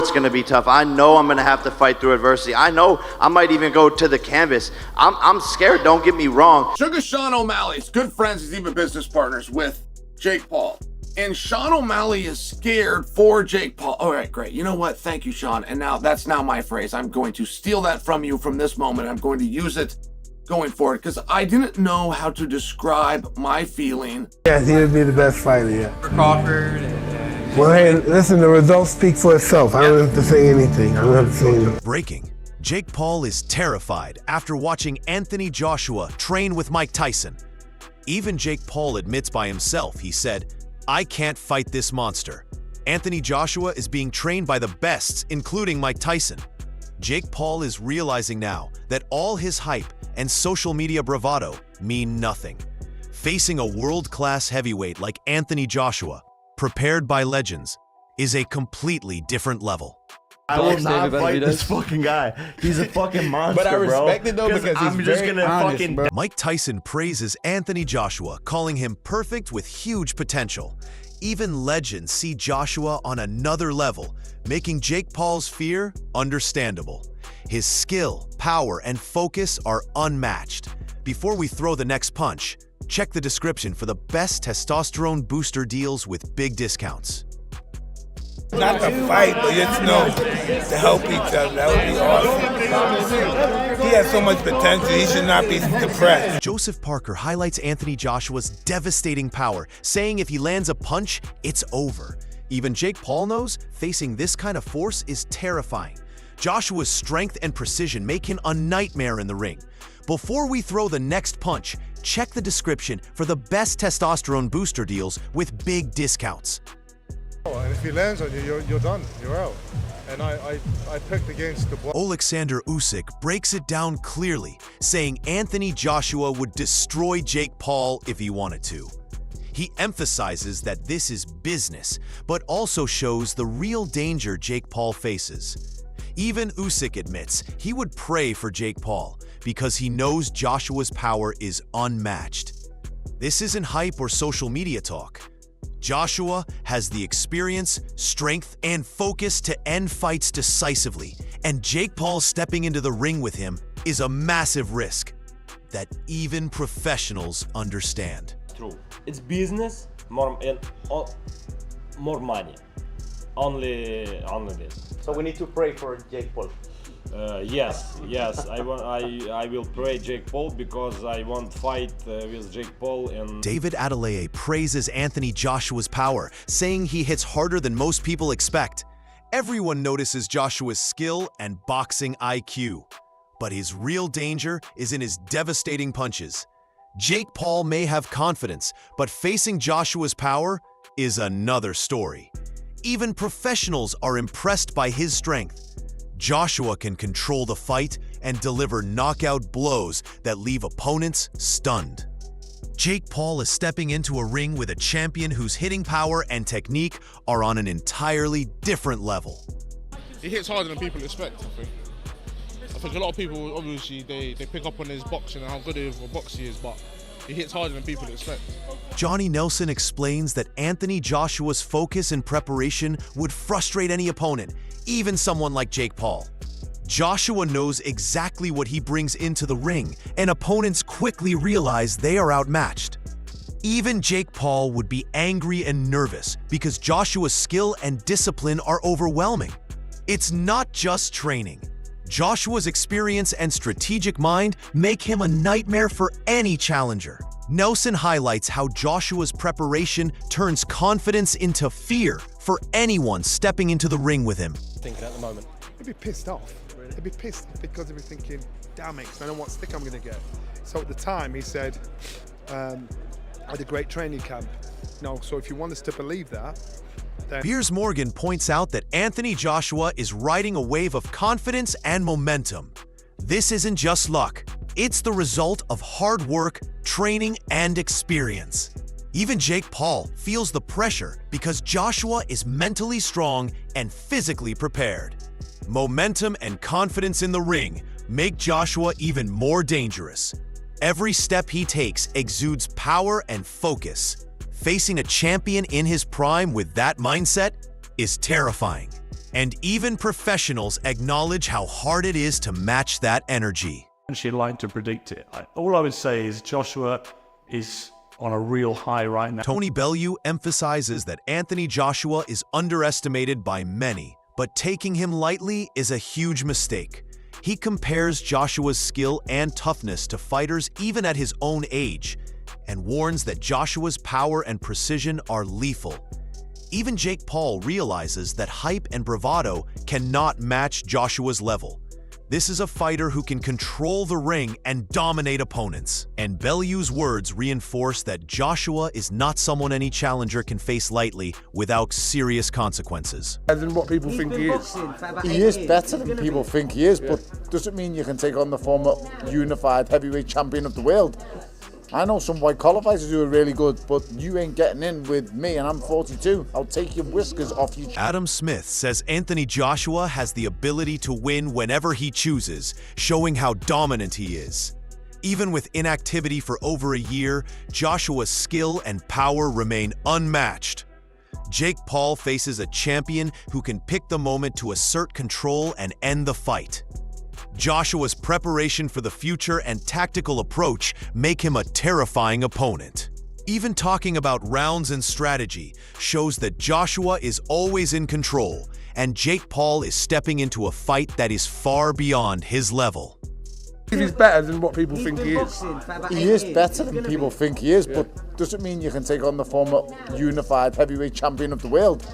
it's going to be tough. I know I'm going to have to fight through adversity. I know I might even go to the canvas. I'm scared, don't get me wrong. Sugar Sean O'Malley's good friends, he's even business partners with Jake Paul. And Sean O'Malley is scared for Jake Paul. All right, great. You know what? Thank you, Sean. And now that's now my phrase. I'm going to steal that from you from this moment. I'm going to use it going forward because I didn't know how to describe my feeling. Yeah, he would be the best fighter, yeah. Crawford. Well, hey, listen, the results speak for itself. I don't have to say anything. I don't have to say anything. Breaking. Jake Paul is terrified after watching Anthony Joshua train with Mike Tyson. Even Jake Paul admits by himself, he said, "I can't fight this monster." Anthony Joshua is being trained by the bests, including Mike Tyson. Jake Paul is realizing now that all his hype and social media bravado mean nothing. Facing a world-class heavyweight like Anthony Joshua, prepared by legends, is a completely different level. I will not fight this fucking guy. He's a fucking monster, bro. But I respect it though because I'm he's just very gonna honest, fucking. bro. Mike Tyson praises Anthony Joshua, calling him perfect with huge potential. Even legends see Joshua on another level, making Jake Paul's fear understandable. His skill, power, and focus are unmatched. Before we throw the next punch, check the description for the best testosterone booster deals with big discounts. Not to fight, but just to help each other. That would be awesome. He has so much potential. He should not be depressed. Joseph Parker highlights Anthony Joshua's devastating power, saying if he lands a punch, it's over. Even Jake Paul knows facing this kind of force is terrifying. Joshua's strength and precision make him a nightmare in the ring. Before we throw the next punch, check the description for the best testosterone booster deals with big discounts. And if he lands on you, you're done. You're out. And I picked against the block. Alexander Usyk breaks it down clearly, saying Anthony Joshua would destroy Jake Paul if he wanted to. He emphasizes that this is business, but also shows the real danger Jake Paul faces. Even Usyk admits he would pray for Jake Paul because he knows Joshua's power is unmatched. This isn't hype or social media talk. Joshua has the experience, strength, and focus to end fights decisively, and Jake Paul stepping into the ring with him is a massive risk that even professionals understand. True. It's business, more money. Only this. So we need to pray for Jake Paul. Yes. I will pray Jake Paul because I want fight with Jake Paul. And David Adeleye praises Anthony Joshua's power, saying he hits harder than most people expect. Everyone notices Joshua's skill and boxing IQ, but his real danger is in his devastating punches. Jake Paul may have confidence, but facing Joshua's power is another story. Even professionals are impressed by his strength. Joshua can control the fight and deliver knockout blows that leave opponents stunned. Jake Paul is stepping into a ring with a champion whose hitting power and technique are on an entirely different level. He hits harder than people expect, I think a lot of people, obviously, they pick up on his boxing and how good of a boxer he is, but he hits harder than people expect. Johnny Nelson explains that Anthony Joshua's focus and preparation would frustrate any opponent, even someone like Jake Paul. Joshua knows exactly what he brings into the ring, and opponents quickly realize they are outmatched. Even Jake Paul would be angry and nervous because Joshua's skill and discipline are overwhelming. It's not just training. Joshua's experience and strategic mind make him a nightmare for any challenger. Nelson highlights how Joshua's preparation turns confidence into fear for anyone stepping into the ring with him. thinking at the moment. He'd be pissed off. He'd be pissed because he'd be thinking, damn it, I don't know what stick I'm going to get. So at the time he said, I had a great training camp. So if you want us to believe that, then... Piers Morgan points out that Anthony Joshua is riding a wave of confidence and momentum. This isn't just luck. It's the result of hard work, training, and experience. Even Jake Paul feels the pressure because Joshua is mentally strong and physically prepared. Momentum and confidence in the ring make Joshua even more dangerous. Every step he takes exudes power and focus. Facing a champion in his prime with that mindset is terrifying. And even professionals acknowledge how hard it is to match that energy. She'd like to predict it. All I would say is Joshua is on a real high right now. Tony Bellew emphasizes that Anthony Joshua is underestimated by many, but taking him lightly is a huge mistake. He compares Joshua's skill and toughness to fighters even at his own age, and warns that Joshua's power and precision are lethal. Even Jake Paul realizes that hype and bravado cannot match Joshua's level. This is a fighter who can control the ring and dominate opponents. And Bellew's words reinforce that Joshua is not someone any challenger can face lightly without serious consequences. Better than what people think he is. He is better than people think he is, but doesn't mean you can take on the former unified heavyweight champion of the world. I know some white collar fighters who are really good, but you ain't getting in with me, and I'm 42. I'll take your whiskers off you. Adam Smith says Anthony Joshua has the ability to win whenever he chooses, showing how dominant he is. Even with inactivity for over a year, Joshua's skill and power remain unmatched. Jake Paul faces a champion who can pick the moment to assert control and end the fight. Joshua's preparation for the future and tactical approach make him a terrifying opponent. Even talking about rounds and strategy shows that Joshua is always in control, and Jake Paul is stepping into a fight that is far beyond his level. He's better than what people think he is. He is better than people think he is, but doesn't mean you can take on the former unified heavyweight champion of the world.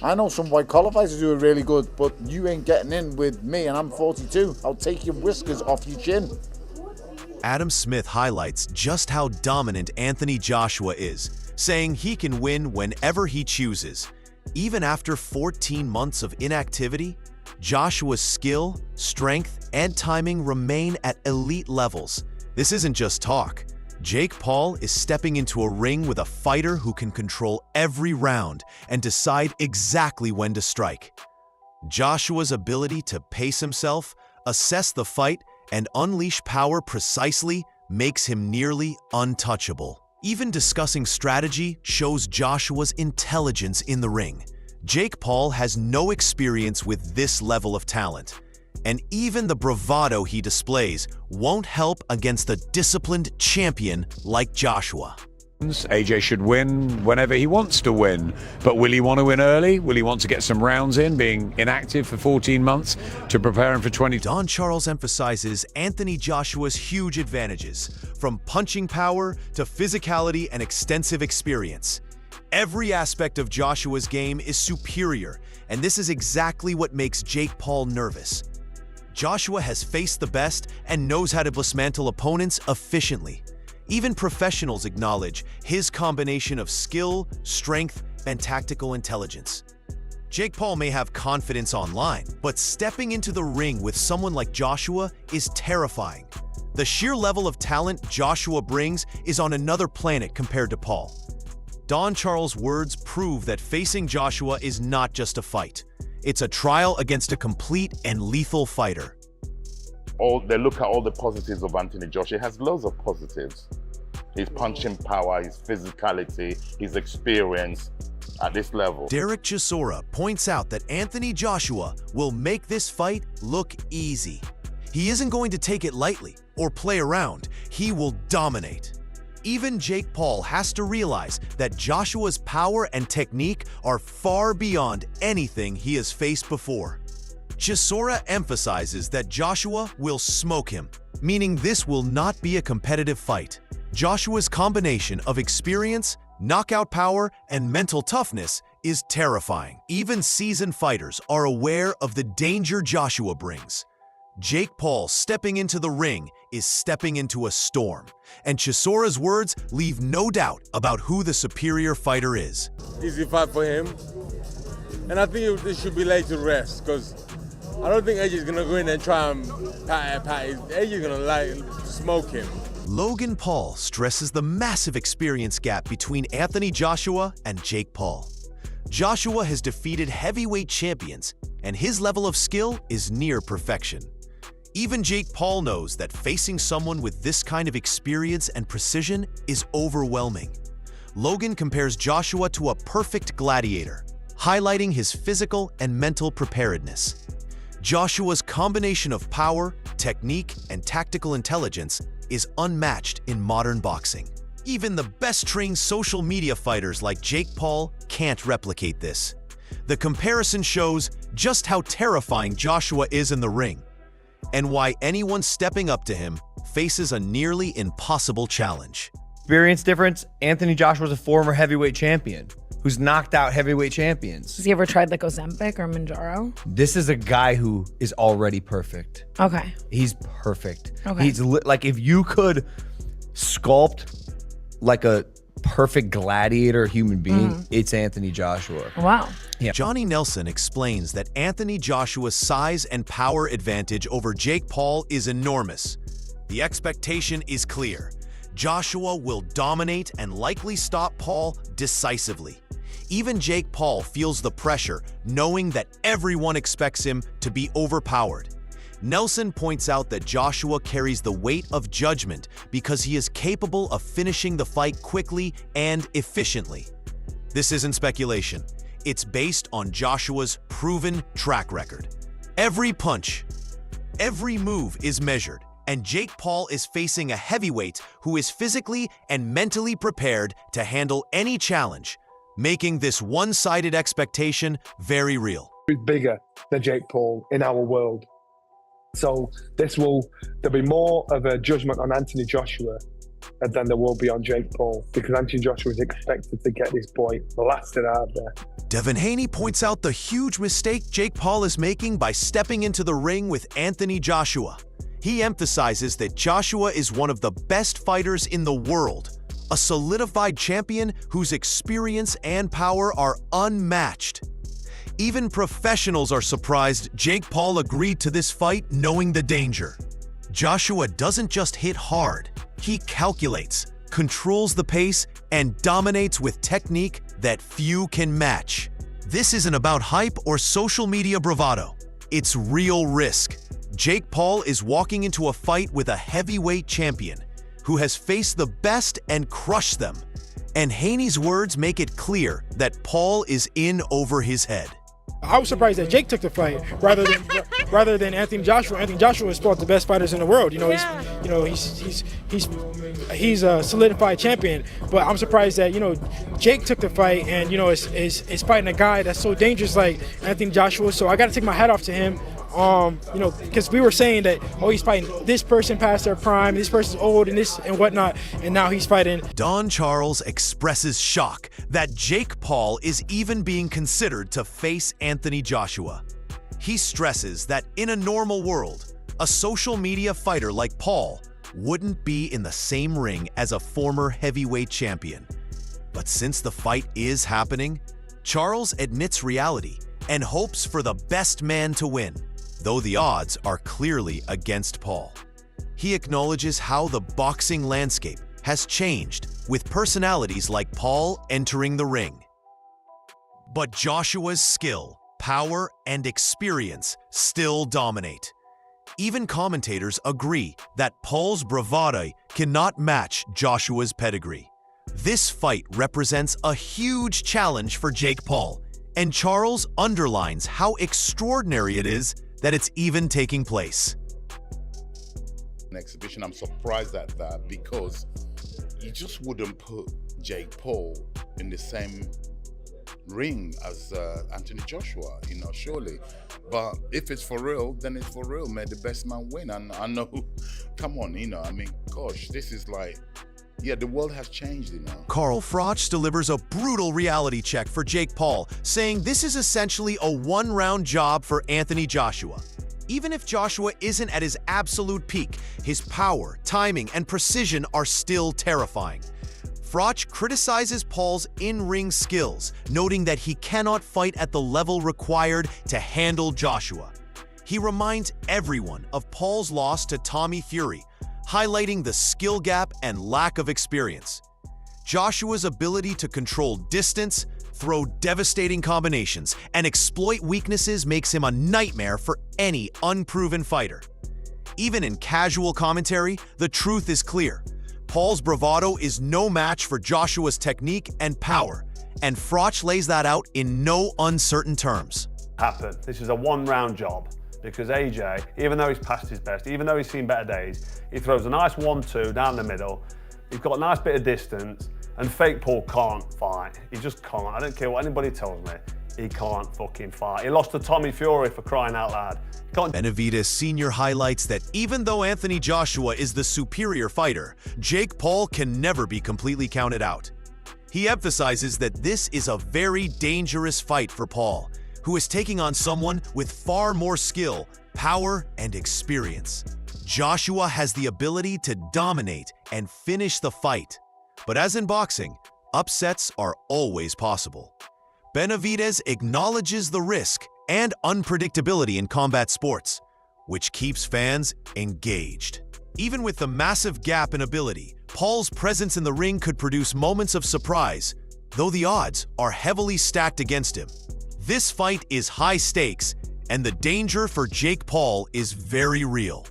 I know some white collar fighters who are really good, but you ain't getting in with me, and I'm 42. I'll take your whiskers off your chin. Adam Smith highlights just how dominant Anthony Joshua is, saying he can win whenever he chooses. Even after 14 months of inactivity, Joshua's skill, strength, and timing remain at elite levels. This isn't just talk. Jake Paul is stepping into a ring with a fighter who can control every round and decide exactly when to strike. Joshua's ability to pace himself, assess the fight, and unleash power precisely makes him nearly untouchable. Even discussing strategy shows Joshua's intelligence in the ring. Jake Paul has no experience with this level of talent, and even the bravado he displays won't help against a disciplined champion like Joshua. AJ should win whenever he wants to win, but will he want to win early? Will he want to get some rounds in, being inactive for 14 months to prepare him for 20? Don Charles emphasizes Anthony Joshua's huge advantages, from punching power to physicality and extensive experience. Every aspect of Joshua's game is superior, and this is exactly what makes Jake Paul nervous. Joshua has faced the best and knows how to dismantle opponents efficiently. Even professionals acknowledge his combination of skill, strength, and tactical intelligence. Jake Paul may have confidence online, but stepping into the ring with someone like Joshua is terrifying. The sheer level of talent Joshua brings is on another planet compared to Paul. Don Charles' words prove that facing Joshua is not just a fight. It's a trial against a complete and lethal fighter. They look at all the positives of Anthony Joshua. He has loads of positives. His punching power, his physicality, his experience at this level. Derek Chisora points out that Anthony Joshua will make this fight look easy. He isn't going to take it lightly or play around. He will dominate. Even Jake Paul has to realize that Joshua's power and technique are far beyond anything he has faced before. Chisora emphasizes that Joshua will smoke him, meaning this will not be a competitive fight. Joshua's combination of experience, knockout power, and mental toughness is terrifying. Even seasoned fighters are aware of the danger Joshua brings. Jake Paul stepping into the ring is stepping into a storm, and Chisora's words leave no doubt about who the superior fighter is. Easy fight for him, and I think this should be laid to rest, because I don't think AJ's going to go in and try and pat. AJ's going to smoke him. Logan Paul stresses the massive experience gap between Anthony Joshua and Jake Paul. Joshua has defeated heavyweight champions, and his level of skill is near perfection. Even Jake Paul knows that facing someone with this kind of experience and precision is overwhelming. Logan compares Joshua to a perfect gladiator, highlighting his physical and mental preparedness. Joshua's combination of power, technique, and tactical intelligence is unmatched in modern boxing. Even the best-trained social media fighters like Jake Paul can't replicate this. The comparison shows just how terrifying Joshua is in the ring, and why anyone stepping up to him faces a nearly impossible challenge. Experience difference, Anthony Joshua is a former heavyweight champion who's knocked out heavyweight champions. Has he ever tried like Ozempic or Manjaro? This is a guy who is already perfect. Okay. He's perfect. Okay. He's like, if you could sculpt like a perfect gladiator human being, it's Anthony Joshua. Wow. Yeah. Johnny Nelson explains that Anthony Joshua's size and power advantage over Jake Paul is enormous. The expectation is clear. Joshua will dominate and likely stop Paul decisively. Even Jake Paul feels the pressure, knowing that everyone expects him to be overpowered. Nelson points out that Joshua carries the weight of judgment because he is capable of finishing the fight quickly and efficiently. This isn't speculation. It's based on Joshua's proven track record. Every punch, every move is measured, and Jake Paul is facing a heavyweight who is physically and mentally prepared to handle any challenge, making this one-sided expectation very real. He's bigger than Jake Paul in our world. So there'll be more of a judgment on Anthony Joshua than there will be on Jake Paul, because Anthony Joshua is expected to get this boy blasted out of there. Devin Haney points out the huge mistake Jake Paul is making by stepping into the ring with Anthony Joshua. He emphasizes that Joshua is one of the best fighters in the world, a solidified champion whose experience and power are unmatched. Even professionals are surprised Jake Paul agreed to this fight knowing the danger. Joshua doesn't just hit hard, he calculates, controls the pace, and dominates with technique that few can match. This isn't about hype or social media bravado. It's real risk. Jake Paul is walking into a fight with a heavyweight champion who has faced the best and crushed them. And Haney's words make it clear that Paul is in over his head. I was surprised that Jake took the fight rather than Anthony Joshua. Anthony Joshua is one of the best fighters in the world. He's a solidified champion. But I'm surprised that Jake took the fight and is fighting a guy that's so dangerous like Anthony Joshua. So I got to take my hat off to him. Because we were saying that, he's fighting this person past their prime, this person's old and this and whatnot, and now he's fighting. Don Charles expresses shock that Jake Paul is even being considered to face Anthony Joshua. He stresses that in a normal world, a social media fighter like Paul wouldn't be in the same ring as a former heavyweight champion. But since the fight is happening, Charles admits reality and hopes for the best man to win, though the odds are clearly against Paul. He acknowledges how the boxing landscape has changed with personalities like Paul entering the ring. But Joshua's skill, power, and experience still dominate. Even commentators agree that Paul's bravado cannot match Joshua's pedigree. This fight represents a huge challenge for Jake Paul, and Charles underlines how extraordinary it is that it's even taking place. An exhibition, I'm surprised at that, because you just wouldn't put Jake Paul in the same ring as Anthony Joshua, surely. But if it's for real, then it's for real. May the best man win. And I know, come on, gosh, this is like, the world has changed, Carl Froch delivers a brutal reality check for Jake Paul, saying this is essentially a one-round job for Anthony Joshua. Even if Joshua isn't at his absolute peak, his power, timing, and precision are still terrifying. Froch criticizes Paul's in-ring skills, noting that he cannot fight at the level required to handle Joshua. He reminds everyone of Paul's loss to Tommy Fury, highlighting the skill gap and lack of experience. Joshua's ability to control distance, throw devastating combinations, and exploit weaknesses makes him a nightmare for any unproven fighter. Even in casual commentary, the truth is clear. Paul's bravado is no match for Joshua's technique and power, And Froch lays that out in no uncertain terms. Happen. This is a one-round job because AJ, even though he's past his best, even though he's seen better days, he throws a nice 1-2 down the middle. He's got a nice bit of distance, and fake Paul can't fight. He just can't. I don't care what anybody tells me. He can't fucking fight. He lost to Tommy Fury, for crying out loud. Benavidez Sr. highlights that even though Anthony Joshua is the superior fighter, Jake Paul can never be completely counted out. He emphasizes that this is a very dangerous fight for Paul, who is taking on someone with far more skill, power, and experience. Joshua has the ability to dominate and finish the fight. But as in boxing, upsets are always possible. Benavidez acknowledges the risk and unpredictability in combat sports, which keeps fans engaged. Even with the massive gap in ability, Paul's presence in the ring could produce moments of surprise, though the odds are heavily stacked against him. This fight is high stakes, and the danger for Jake Paul is very real.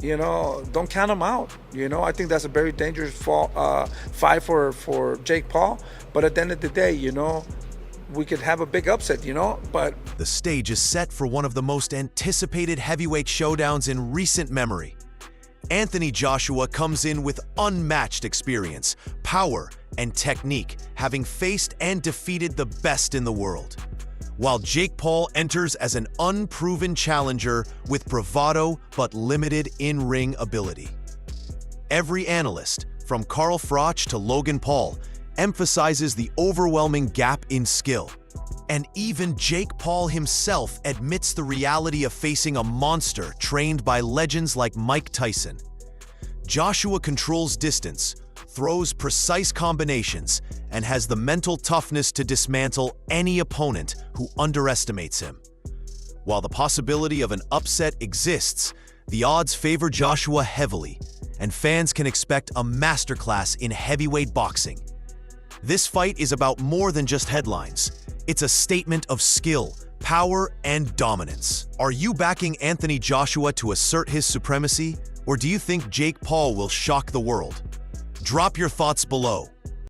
You know, don't count him out. You know, I think that's a very dangerous fight for Jake Paul. But at the end of the day, you know, we could have a big upset, you know, but... The stage is set for one of the most anticipated heavyweight showdowns in recent memory. Anthony Joshua comes in with unmatched experience, power, and technique, having faced and defeated the best in the world. While Jake Paul enters as an unproven challenger with bravado but limited in-ring ability. Every analyst, from Carl Froch to Logan Paul, emphasizes the overwhelming gap in skill. And even Jake Paul himself admits the reality of facing a monster trained by legends like Mike Tyson. Joshua controls distance, throws precise combinations, and has the mental toughness to dismantle any opponent who underestimates him. While the possibility of an upset exists, the odds favor Joshua heavily, and fans can expect a masterclass in heavyweight boxing. This fight is about more than just headlines. It's a statement of skill, power, and dominance. Are you backing Anthony Joshua to assert his supremacy, or do you think Jake Paul will shock the world? Drop your thoughts below.